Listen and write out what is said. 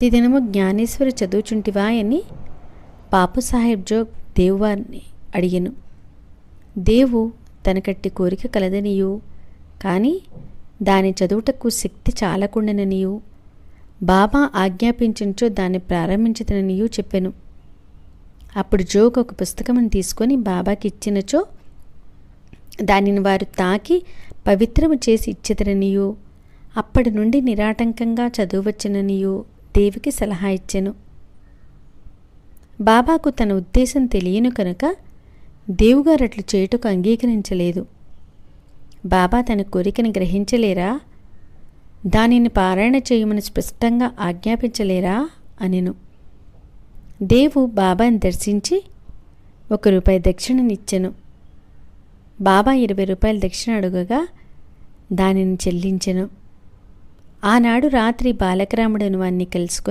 ప్రతిదినము జ్ఞానేశ్వరి చదువుచుంటివా అని బాపుసాహెబ్ జోగ్ దేవువారిని అడిగెను. దేవు తనకట్టి కోరిక కలదనియు కాని దాని చదువుటకు శక్తి చాలకుండెననియు బాబా ఆజ్ఞాపించినచో దాన్ని ప్రారంభించదననియూ చెప్పెను. అప్పుడు జోగ్ ఒక పుస్తకమును తీసుకొని బాబాకి ఇచ్చినచో దానిని వారు తాకి పవిత్రము చేసి ఇచ్చెదరనియూ అప్పటి నుండి నిరాటంకంగా చదువచ్చుననియూ దేవికి సలహా ఇచ్చెను. బాబాకు తన ఉద్దేశం తెలియను కనుక దేవుగారు అట్లు చేయుటకు అంగీకరించలేదు. బాబా తన కోరికను గ్రహించలేరా, దానిని పారాయణ చేయమని స్పష్టంగా ఆజ్ఞాపించలేరా అనెను. దేవు బాబాను దర్శించి ₹1 దక్షిణనిచ్చెను. బాబా ₹20 దక్షిణ అడుగగా దానిని చెల్లించెను. ఆనాడు రాత్రి బాలకరాముడను వాణ్ణి కలుసుకొని